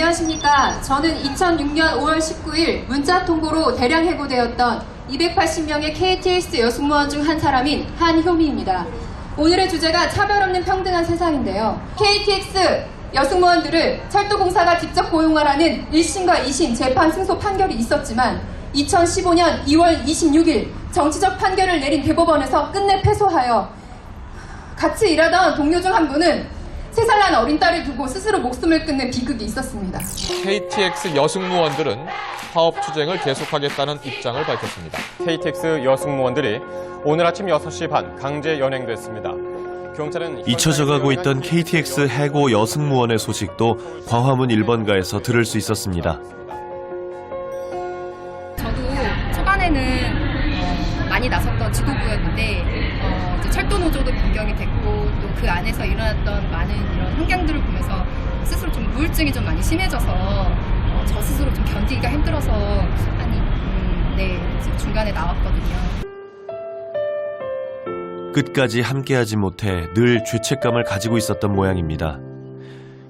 안녕하십니까. 저는 2006년 5월 19일 문자 통보로 대량 해고되었던 280명의 KTX 여승무원 중 한 사람인 한효미입니다. 오늘의 주제가 차별 없는 평등한 세상인데요. KTX 여승무원들을 철도공사가 직접 고용하라는 1심과 2심 재판 승소 판결이 있었지만 2015년 2월 26일 정치적 판결을 내린 대법원에서 끝내 패소하여 같이 일하던 동료 중 한 분은 3살 난 어린 딸을 두고 스스로 목숨을 끊는 비극이 있었습니다. KTX 여승무원들은 파업 투쟁을 계속하겠다는 입장을 밝혔습니다. KTX 여승무원들이 오늘 아침 6시 반 강제 연행됐습니다. 경찰은 잊혀져가고 있던 KTX 해고 여승무원의 소식도 광화문 1번가에서 들을 수 있었습니다. 저도 초반에는 많이 나섰던 직업부였는데 이제 철도 노조도 변경이 됐고 또 그 안에서 일어났던 많은 이런 환경들을 보면서 스스로 좀 우울증이 좀 많이 심해져서 저 스스로 좀 견디기가 힘들어서 중간에 나왔거든요. 끝까지 함께하지 못해 늘 죄책감을 가지고 있었던 모양입니다.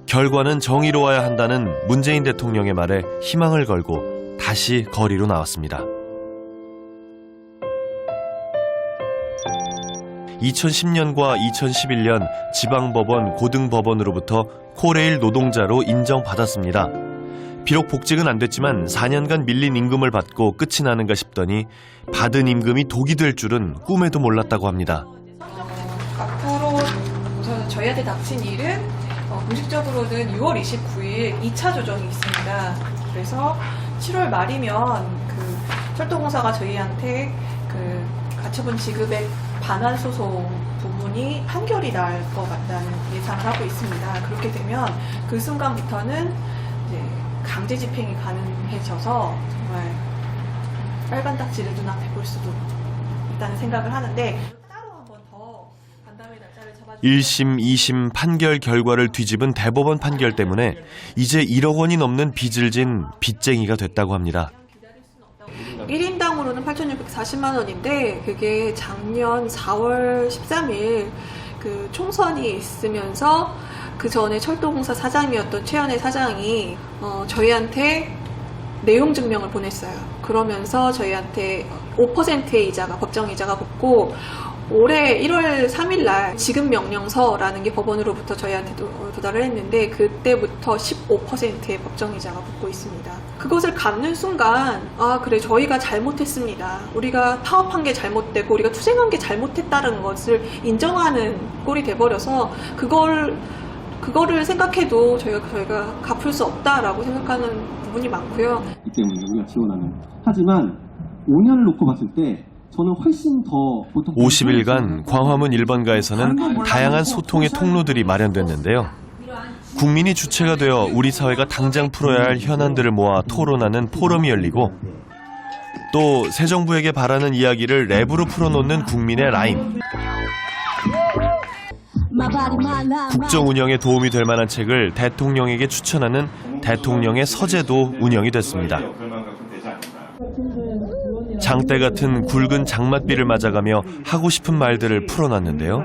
결과는 정의로워야 한다는 문재인 대통령의 말에 희망을 걸고 다시 거리로 나왔습니다. 2010년과 2011년 지방법원, 고등법원으로부터 코레일 노동자로 인정받았습니다. 비록 복직은 안 됐지만 4년간 밀린 임금을 받고 끝이 나는가 싶더니 받은 임금이 독이 될 줄은 꿈에도 몰랐다고 합니다. 앞으로 저희한테 닥친 일은 공식적으로는 6월 29일 2차 조정이 있습니다. 그래서 7월 말이면 철도공사가 저희한테 가처분 지급액 반환 소송 부분이 판결이 날 것 같다는 예상을 하고 있습니다. 그렇게 되면 그 순간부터는 이제 강제 집행이 가능해져서 정말 빨간 딱지를 눈앞에 볼 수도 있다는 생각을 하는데 따로 한 번 더 간담회 날짜를 잡아주세요. 1심, 2심 판결 결과를 뒤집은 대법원 판결 때문에 이제 1억 원이 넘는 빚을 진 빚쟁이가 됐다고 합니다. 1인당으로는 8,640만 원인데 그게 작년 4월 13일 총선이 있으면서 그 전에 철도공사 사장이었던 최현애 사장이 저희한테 내용 증명을 보냈어요. 그러면서 저희한테 5%의 이자가 법정 이자가 붙고 올해 1월 3일 날 지급 명령서라는 게 법원으로부터 저희한테 도달을 했는데 그때부터 15%의 법정 이자가 붙고 있습니다. 그것을 갚는 순간 그래 저희가 잘못했습니다. 우리가 파업한 게 잘못되고 우리가 투쟁한 게 잘못했다는 것을 인정하는 꼴이 돼버려서 그거를 생각해도 저희가 갚을 수 없다라고 생각하는 부분이 많고요. 이 때문에 우리가 지원하는. 하지만 5년을 놓고 봤을 때 저는 훨씬 더 보통 50일간 광화문 1번가에서는 다양한 소통의 통로들이 마련됐는데요. 국민이 주체가 되어 우리 사회가 당장 풀어야 할 현안들을 모아 토론하는 포럼이 열리고 또 새 정부에게 바라는 이야기를 랩으로 풀어놓는 국민의 라임. 국정 운영에 도움이 될 만한 책을 대통령에게 추천하는 대통령의 서재도 운영이 됐습니다. 장대 같은 굵은 장맛비를 맞아가며 하고 싶은 말들을 풀어놨는데요.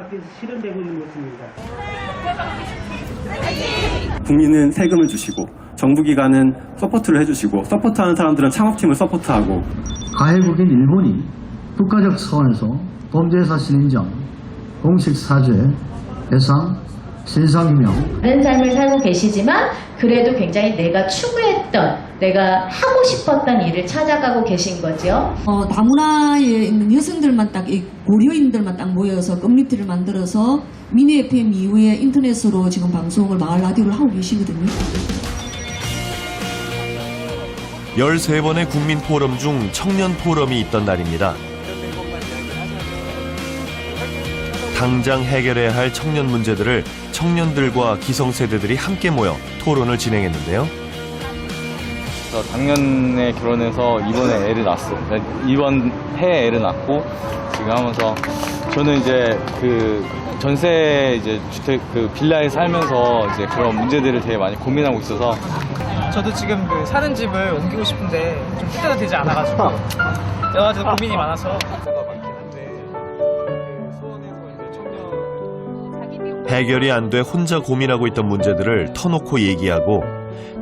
국민은 세금을 주시고 정부기관은 서포트를 해주시고 서포트하는 사람들은 창업팀을 서포트하고 가해국인 일본이 국가적 차원에서 범죄 사실 인정, 공식 사죄, 배상, 진상규명 다른 삶을 살고 계시지만 그래도 굉장히 내가 추구했던 내가 하고 싶었던 일을 찾아가고 계신 거죠. 다문화에 있는 여성들만 딱 고려인들만 딱 모여서 커뮤니티를 만들어서 미니 FM 이후에 인터넷으로 지금 방송을 마을 라디오를 하고 계시거든요. 13번의 국민 포럼 중 청년 포럼이 있던 날입니다. 당장 해결해야 할 청년 문제들을 청년들과 기성세대들이 함께 모여 토론을 진행했는데요. 작년에 결혼해서 이번에 애를 낳았어요. 이번 해에 애를 낳고 지금 하면서 저는 이제 전세 주택 빌라에 살면서 이제 그런 문제들을 되게 많이 고민하고 있어서 저도 지금 사는 집을 옮기고 싶은데 좀 그때가 되지 않아가지고 여러 가지 고민이 많아서. 해결이 안 돼 혼자 고민하고 있던 문제들을 터놓고 얘기하고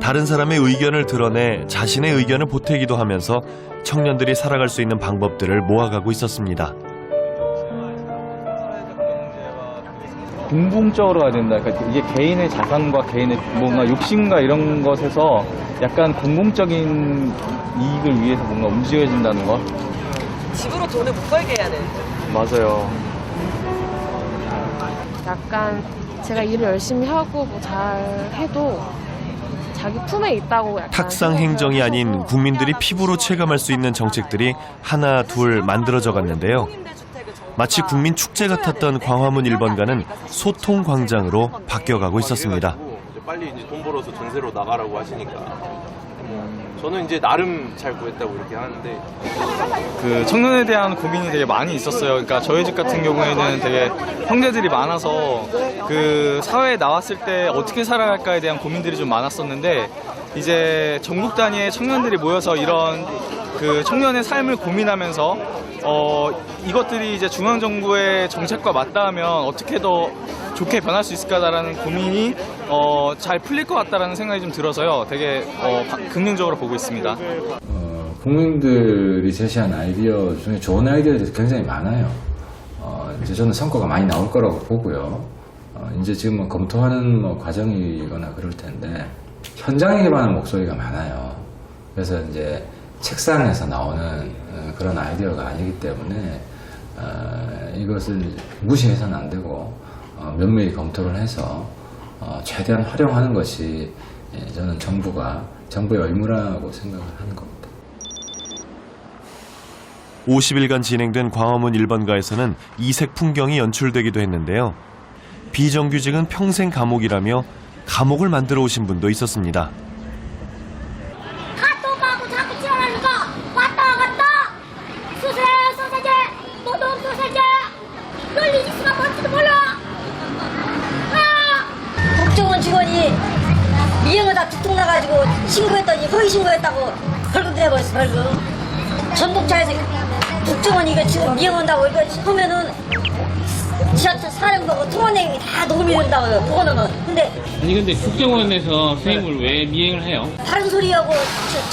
다른 사람의 의견을 드러내 자신의 의견을 보태기도 하면서 청년들이 살아갈 수 있는 방법들을 모아가고 있었습니다. 공공적으로 가야 된다. 그러니까 이게 개인의 자산과 개인의 뭔가 욕심과 이런 것에서 약간 공공적인 이익을 위해서 뭔가 움직여진다는 것. 집으로 돈을 못 벌게 해야 되는데. 맞아요. 약간 제가 일을 열심히 하고 뭐 잘 해도 자기 품에 있다고 약간 탁상 행정이 아닌 국민들이 피부로 체감할 수 있는 정책들이 하나 둘 만들어져 갔는데요. 마치 국민 축제 같았던 광화문 1번가는 소통 광장으로 바뀌어가고 있었습니다. 빨리 이제 돈 벌어서 전세로 나가라고 하시니까 저는 이제 나름 잘 구했다고 이렇게 하는데 그 청년에 대한 고민이 되게 많이 있었어요. 그러니까 저희 집 같은 경우에는 되게 형제들이 많아서 그 사회에 나왔을 때 어떻게 살아갈까에 대한 고민들이 좀 많았었는데 이제 전국 단위의 청년들이 모여서 이런 그 청년의 삶을 고민하면서 이것들이 이제 중앙정부의 정책과 맞닿으면 어떻게 더 좋게 변할 수 있을까라는 고민이 잘 풀릴 것 같다라는 생각이 좀 들어서요. 되게 긍정적으로 보고 있습니다. 국민들이 제시한 아이디어 중에 좋은 아이디어들이 굉장히 많아요. 이제 저는 성과가 많이 나올 거라고 보고요. 이제 지금 검토하는 과정이거나 그럴 텐데 현장에 관한 목소리가 많아요. 그래서 이제 책상에서 나오는 그런 아이디어가 아니기 때문에 이것을 무시해서는 안 되고 면밀히 검토를 해서 최대한 활용하는 것이 저는 정부의 의무라고 생각을 하는 겁니다. 50일간 진행된 광화문 1번가에서는 이색 풍경이 연출되기도 했는데요. 비정규직은 평생 감옥이라며 감옥을 만들어 오신 분도 있었습니다. 카톡하고 자꾸 지원하니까 왔다 갔다 소세제 노동 소세제 널리 있으면 뭔지도 몰라. 국정원 직원이 미행하다 두통 나가지고 신고했더니 허위 신고했다고 벌금 내버렸어. 벌금. 전복차에서 국정원이 이거 지금 미행한다고 이거 하면은 지하철 사령부하고 통원행위 다 녹음이 된다고요. 그거 넣으면. 근데 국정원에서 선생님을 왜 미행을 해요? 다른 소리하고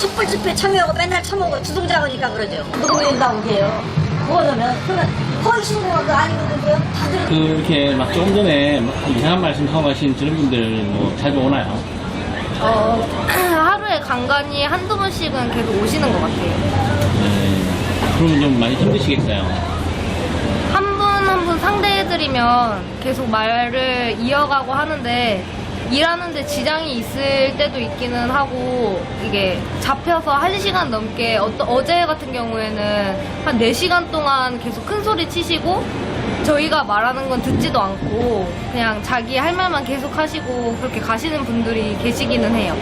촛불 집회 참여하고 맨날 참여하고 주동자니까 그러죠. 녹음이 된다고 해요. 그거 넣으면. 그러면 허위 신고가 그거 아니거든요. 다들 이렇게 막 조금 전에 막 이상한 말씀 하고 가신 저런 분들 뭐 자주 오나요? 하루에 간간히 한두 번씩은 계속 오시는 것 같아요. 그러면 좀 많이 힘드시겠어요? 한 분 상대해드리면 계속 말을 이어가고 하는데 일하는데 지장이 있을 때도 있기는 하고 이게 잡혀서 1시간 넘게 어제 같은 경우에는 한 4시간 동안 계속 큰 소리 치시고 저희가 말하는 건 듣지도 않고 그냥 자기 할 말만 계속 하시고 그렇게 가시는 분들이 계시기는 해요.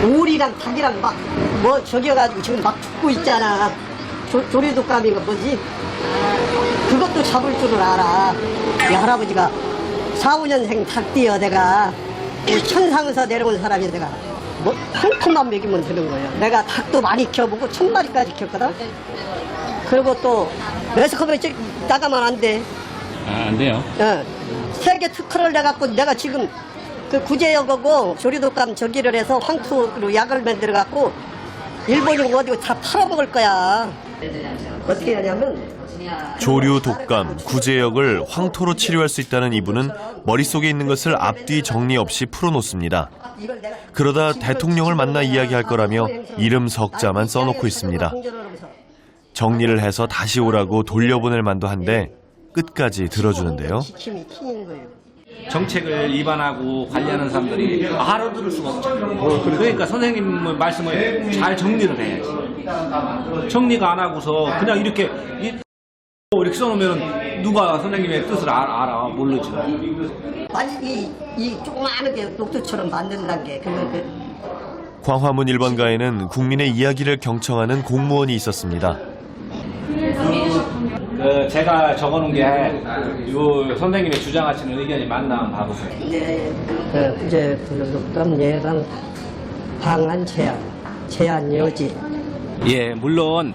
오리랑 닭이랑 막 뭐 저기여가지고 지금 막 죽고 있잖아. 조리독감이가 뭐지? 그것도 잡을 줄을 알아. 이 할아버지가 4~5년생 닭띠여 내가 천상에서 내려온 사람이 내가 뭐 한 푼만 먹이면 되는 거예요. 내가 닭도 많이 키워보고 1000마리까지 키웠거든. 그리고 또 매스컴에 나가면 안 돼. 안 돼요? 세계 특허를 내갖고 내가 지금 그 구제역하고 조리독감 저기를 해서 황토로 약을 만들어갖고 일본이 어디고 다 팔아먹을 거야. 어떻게 하냐면 조류, 독감, 구제역을 황토로 치료할 수 있다는 이분은 머릿속에 있는 것을 앞뒤 정리 없이 풀어놓습니다. 그러다 대통령을 만나 이야기할 거라며 이름 석자만 써놓고 있습니다. 정리를 해서 다시 오라고 돌려보낼 만도 한데 끝까지 들어주는데요. 정책을 위반하고 관리하는 사람들이 알아들을 수가 없죠. 그러니까 선생님 말씀을 잘 정리를 해야지. 정리가 안 하고서 그냥 이렇게 써놓으면 누가 선생님의 뜻을 알아? 모르죠. 아니 이 조그마하게 녹두처럼 만든다는 게 광화문 1번가에는 국민의 이야기를 경청하는 공무원이 있었습니다. 제가 적어놓은 게 요 선생님의 주장하시는 의견이 맞나 한번 봐보세요. 네, 이제 독감 예방 방안 제한 여지. 예, 물론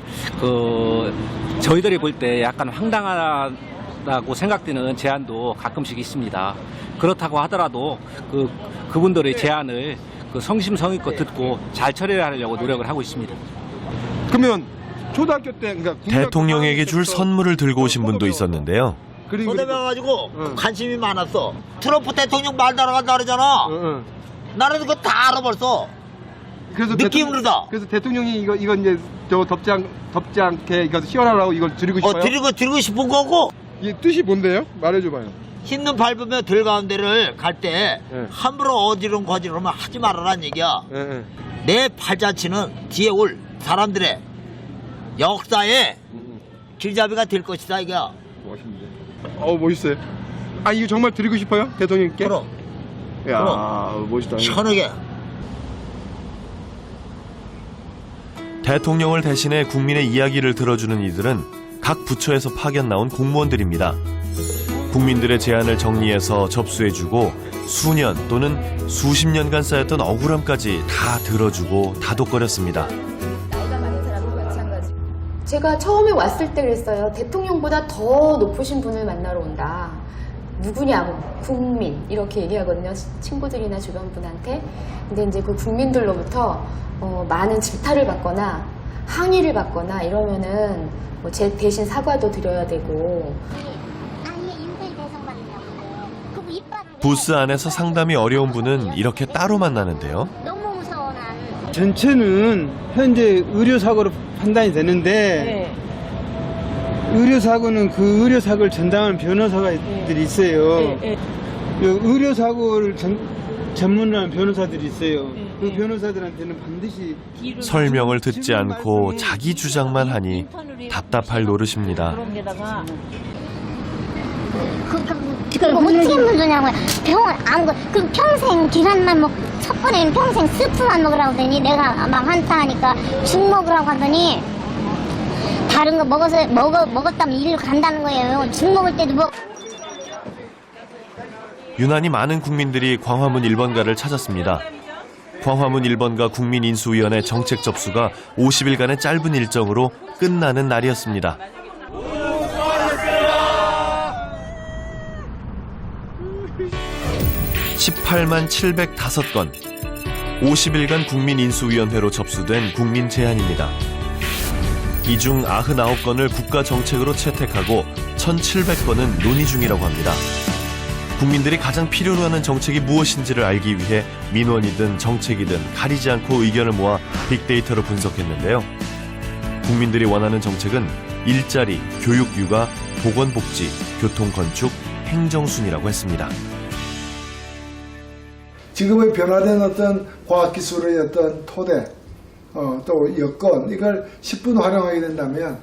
저희들이 볼 때 약간 황당한 필요하다고 생각되는 제안도 가끔씩 있습니다. 그렇다고 하더라도 그분들의 제안을 성심성의껏 듣고 잘 처리하려고 노력을 하고 있습니다. 그러면 초등학교 때 그러니까 대통령에게 줄 선물을 들고 오신 분도 있었는데요. 서대명가지고 관심이 많았어. 트럼프 대통령 말 따라간다 그러잖아. 나는 그거 다 알아 벌써. 그래서 느낌으로다. 그래서 대통령이 이거 이제 저 덥지 않게 이거 시원하라고 이걸 드리고 싶어요. 드리고 싶은 거고. 이 뜻이 뭔데요? 말해줘봐요. 흰눈 밟으며 들어가는 데를 갈 때 함부로 어지러운 거지러면 하지 말아라는 얘기야. 내 팔자취는 뒤에 올 사람들의 역사에 길잡이가 될 것이다 이거야. 멋있는데. 멋있어요. 아 이거 정말 드리고 싶어요? 대통령께? 그럼. 야 멋있다. 시원하게. 대통령을 대신해 국민의 이야기를 들어주는 이들은 각 부처에서 파견 나온 공무원들입니다. 국민들의 제안을 정리해서 접수해주고 수년 또는 수십 년간 쌓였던 억울함까지 다 들어주고 다독거렸습니다. 나이가 많은 사람도 마찬가지. 제가 처음에 왔을 때 그랬어요. 대통령보다 더 높으신 분을 만나러 온다. 누구냐고 국민 이렇게 얘기하거든요. 친구들이나 주변 분한테. 근데 이제 그 국민들로부터 많은 질타를 받거나 항의를 받거나 이러면은 뭐 제 대신 사과도 드려야 되고. 부스 안에서 상담이 어려운 분은 이렇게 따로 만나는데요. 전체는 현재 의료사고로 판단이 되는데 의료사고는 그 의료사고를 전담하는 변호사들이 있어요. 의료사고를 전문으로 하는 변호사들이 있어요. 그 변호사들한테는 반드시 설명을 듣지 않고 자기 주장만 하니 답답할 노릇입니다. 그걸 어떻게 문제냐고요. 병원 아무거 그 평생 계란만 첫 번에는 평생 스프만 먹으라고 하더니 내가 막 한타 하니까 죽 먹으라고 하더니 다른 거 먹었다면 이리로 간다는 거예요. 죽 먹을 때도 유난히 많은 국민들이 광화문 1번가를 찾았습니다. 광화문 1번가 국민인수위원회 정책 접수가 50일간의 짧은 일정으로 끝나는 날이었습니다. 18만 705건, 50일간 국민인수위원회로 접수된 국민 제안입니다. 이 중 99건을 국가정책으로 채택하고 1,700건은 논의 중이라고 합니다. 국민들이 가장 필요로 하는 정책이 무엇인지를 알기 위해 민원이든 정책이든 가리지 않고 의견을 모아 빅데이터로 분석했는데요. 국민들이 원하는 정책은 일자리, 교육, 육아, 보건복지, 교통, 건축, 행정순이라고 했습니다. 지금의 변화된 어떤 과학기술의 어떤 토대, 또 여건, 이걸 10분 활용하게 된다면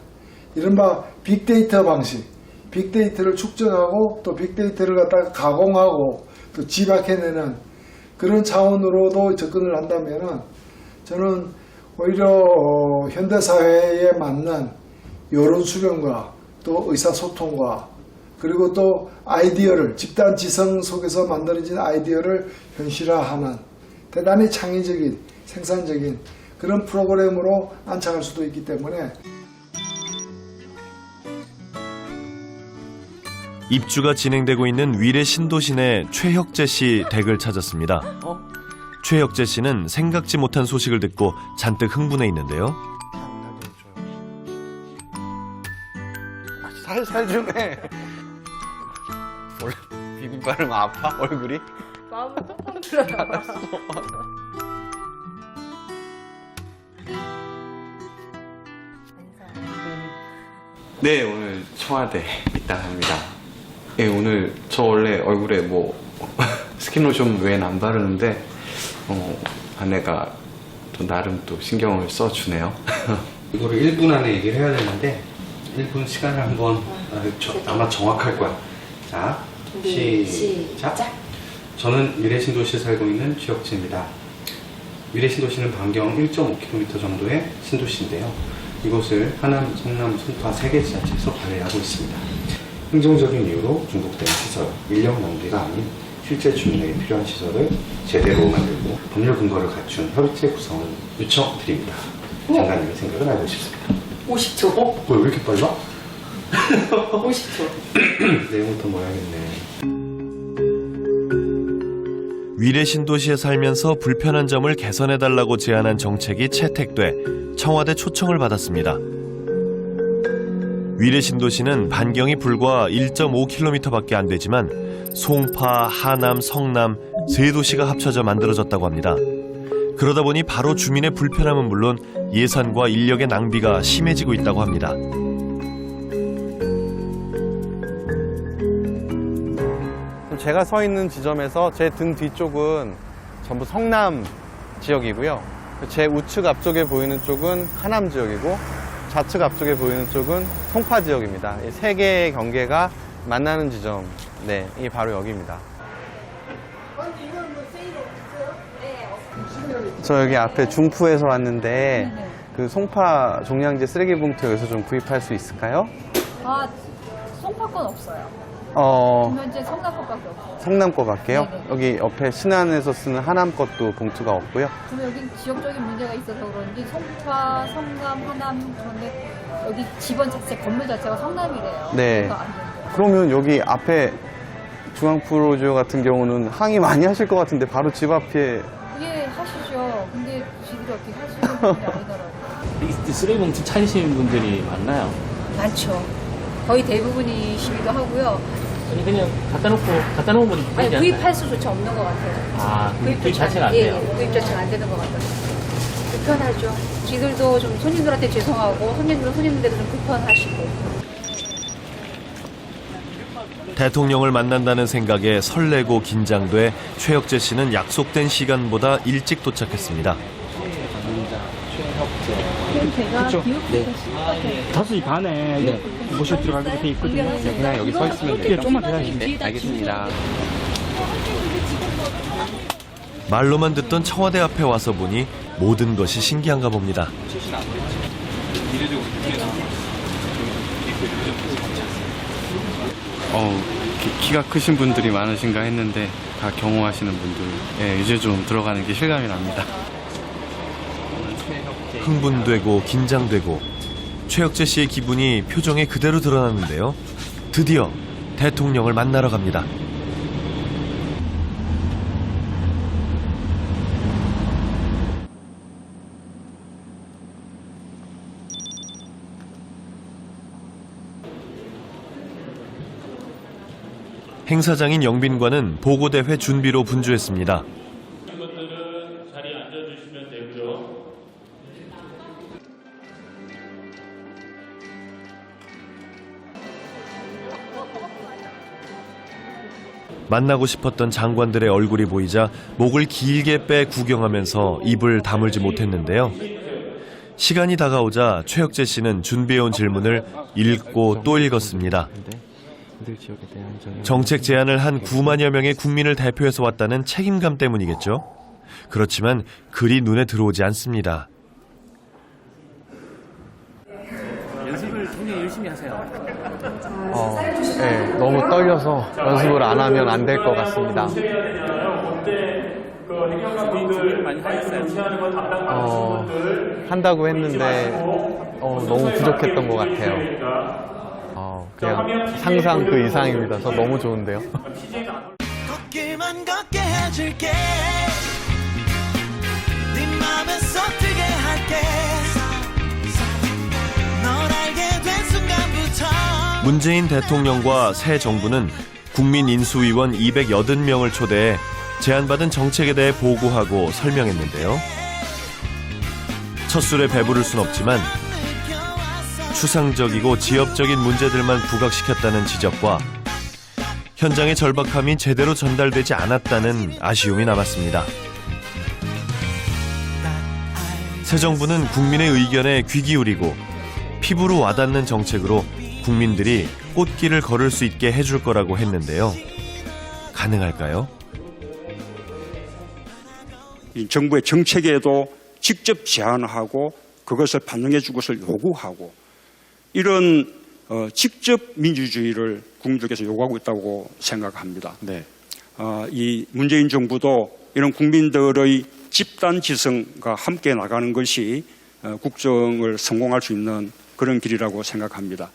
이른바 빅데이터 방식, 빅데이터를 축적하고 또 빅데이터를 갖다가 가공하고 또 집약해내는 그런 차원으로도 접근을 한다면 저는 오히려 현대사회에 맞는 여론 수렴과 또 의사소통과 그리고 또 아이디어를 집단 지성 속에서 만들어진 아이디어를 현실화하는 대단히 창의적인 생산적인 그런 프로그램으로 안착할 수도 있기 때문에 입주가 진행되고 있는 위례 신도시내 최혁재 씨 댁을 찾았습니다. 최혁재 씨는 생각지 못한 소식을 듣고 잔뜩 흥분해 있는데요. 살살 좀 해. 원래 비빔밥은 아파? 얼굴이? 마음을 팍팍 들어가. 네, 오늘 청와대 입당합니다. 예, 오늘 저 원래 얼굴에 뭐 스킨로션 외엔 안 바르는데 아내가 또 나름 또 신경을 써주네요. 이거를 1분 안에 얘기를 해야 되는데 1분 시간을 한번 아마 정확할 거야. 자, 시작. 저는 위례신도시에 살고 있는 최혁재입니다. 위례신도시는 반경 1.5km 정도의 신도시인데요. 이곳을 하남, 성남, 송파 3개 지자체에서 관리하고 있습니다. 행정적인 이유로 중복된 시설, 인력 낭비가 아닌 실제 주민에게 필요한 시설을 제대로 만들고 법률 근거를 갖춘 협의체 구성을 요청드립니다. 장관님의 생각을 알고 싶습니다. 50초. 왜 이렇게 빨라? 내일부터 모야겠네. 위례 신도시에 살면서 불편한 점을 개선해달라고 제안한 정책이 채택돼 청와대 초청을 받았습니다. 위례 신도시는 반경이 불과 1.5km밖에 안 되지만 송파, 하남, 성남 세 도시가 합쳐져 만들어졌다고 합니다. 그러다 보니 바로 주민의 불편함은 물론 예산과 인력의 낭비가 심해지고 있다고 합니다. 제가 서 있는 지점에서 제 등 뒤쪽은 전부 성남 지역이고요. 제 우측 앞쪽에 보이는 쪽은 하남 지역이고 좌측 앞쪽에 보이는 쪽은 송파 지역입니다. 이 세 개의 경계가 만나는 지점, 네, 이게 바로 여기입니다. 저 여기 앞에 중푸에서 왔는데 그 송파 종량제 쓰레기 봉투 여기서 좀 구입할 수 있을까요? 아, 송파 건 없어요. 현재 성남 것밖에 없어요. 성남 거밖에요? 네네. 여기 옆에 신안에서 쓰는 하남 것도 봉투가 없고요. 그럼 여기 지역적인 문제가 있어서 그런지 송파, 성남, 하남 그런데 여기 집원 자체, 건물 자체가 성남이래요. 네. 그래서 안 된대요. 그러면 여기 앞에 중앙프로지오 같은 경우는 항의 많이 하실 것 같은데 바로 집 앞에 예, 하시죠. 근데 지들이 어떻게 하시는 분이 아니더라고요. 이 쓰레기 봉투 찾으시는 분들이 많나요? 많죠. 거의 대부분이시기도 하고요. 아니 그냥 갖다 놓은 분이 아니, 구입할 수조차 없는 것 같아요. 아, 구입 자체가 안 돼요? 예, 구입 자체가 안 되는 것 같아요. 불편하죠. 지들도 좀 손님들한테 죄송하고 손님들도 좀 불편하시고. 대통령을 만난다는 생각에 설레고 긴장돼 최혁재 씨는 약속된 시간보다 일찍 도착했습니다. 제가 네. 5시 반에 모실 들어가기로 돼 있거든요. 그냥 여기 서 있으면 돼요. 좀만 기다리시면 돼요. 알겠습니다. 말로만 듣던 청와대 앞에 와서 보니 모든 것이 신기한가 봅니다. 키가 크신 분들이 많으신가 했는데 다 경호하시는 분들, 예, 이제 좀 들어가는 게 실감이 납니다. 흥분되고 긴장되고 최혁재 씨의 기분이 표정에 그대로 드러났는데요. 드디어 대통령을 만나러 갑니다. 행사장인 영빈관은 보고대회 준비로 분주했습니다. 자리에 앉아주시면 되고요. 만나고 싶었던 장관들의 얼굴이 보이자 목을 길게 빼 구경하면서 입을 다물지 못했는데요. 시간이 다가오자 최혁재 씨는 준비해온 질문을 읽고 또 읽었습니다. 정책 제안을 한 9만여 명의 국민을 대표해서 왔다는 책임감 때문이겠죠. 그렇지만 글이 눈에 들어오지 않습니다. 연습을 굉장히 열심히 하세요. 네, 너무 떨려서 연습을 안 하면 안 될 것 같습니다. 많이 하셨어요? 한다고 했는데 너무 부족했던 것 같아요. 그냥 상상 그 이상입니다. 저 너무 좋은데요. 걷기만 걷게 해줄게. 네 맘에 쏙들게 할게. 널 알게 된 순간부터 문재인 대통령과 새 정부는 국민인수위원 280명을 초대해 제안받은 정책에 대해 보고하고 설명했는데요. 첫 술에 배부를 순 없지만 추상적이고 지엽적인 문제들만 부각시켰다는 지적과 현장의 절박함이 제대로 전달되지 않았다는 아쉬움이 남았습니다. 새 정부는 국민의 의견에 귀 기울이고 피부로 와닿는 정책으로 국민들이 꽃길을 걸을 수 있게 해줄 거라고 했는데요. 가능할까요? 정부의 정책에도 직접 제안하고 그것을 반영해 줄 것을 요구하고 이런 직접 민주주의를 국민들께서 요구하고 있다고 생각합니다. 네. 이 문재인 정부도 이런 국민들의 집단 지성과 함께 나가는 것이 국정을 성공할 수 있는 그런 길이라고 생각합니다.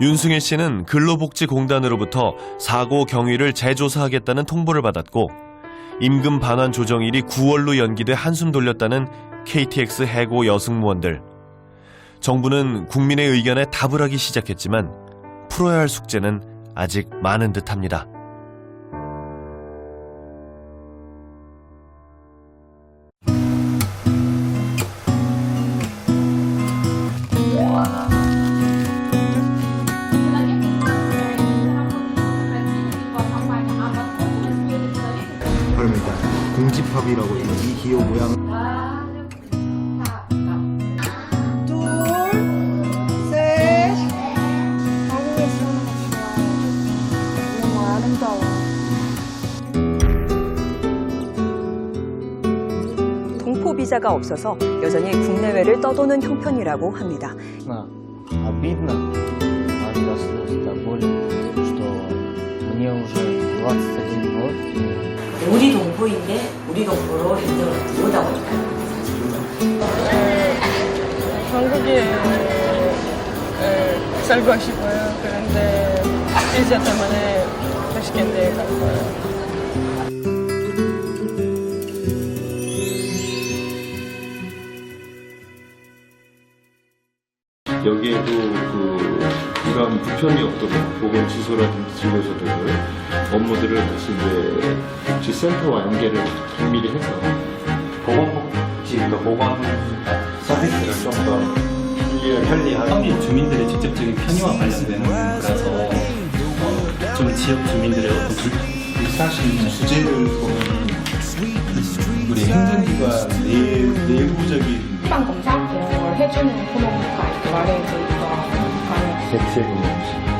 윤승일 씨는 근로복지공단으로부터 사고 경위를 재조사하겠다는 통보를 받았고 임금 반환 조정일이 9월로 연기돼 한숨 돌렸다는 KTX 해고 여승무원들. 정부는 국민의 의견에 답을 하기 시작했지만 풀어야 할 숙제는 아직 많은 듯합니다. 그럼 일단 공집합이라고 이 기호 모양 동포 비자가 없어서 여전히 국내외를 떠도는 형편이라고 합니다. Обидно от государства, боль, что мне уже 21 год. 우리 동포인데 우리 동포로 인정을 못하고 있다는 게 사실입니다. 한국에 살고 싶어요. 그런데 비자 때문에 타시켄트에 갈 거예요. 여기에도 이런 불편이 없도록 보건시설이라든지 진료소들 업무들을 다시 이제 복지센터와 연계를 긴밀히 해서 보건복지, 보건 서비스를 좀 더 편리한 주민들의 직접적인 편의와 관련되는 거라서 좀 지역 주민들의 어떤 사실 주제를 보면 우리 행정기관 내부적인 희망 검사를 해주는 코너가 있고 아래에 저희가 대체로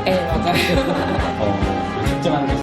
네 맞아요.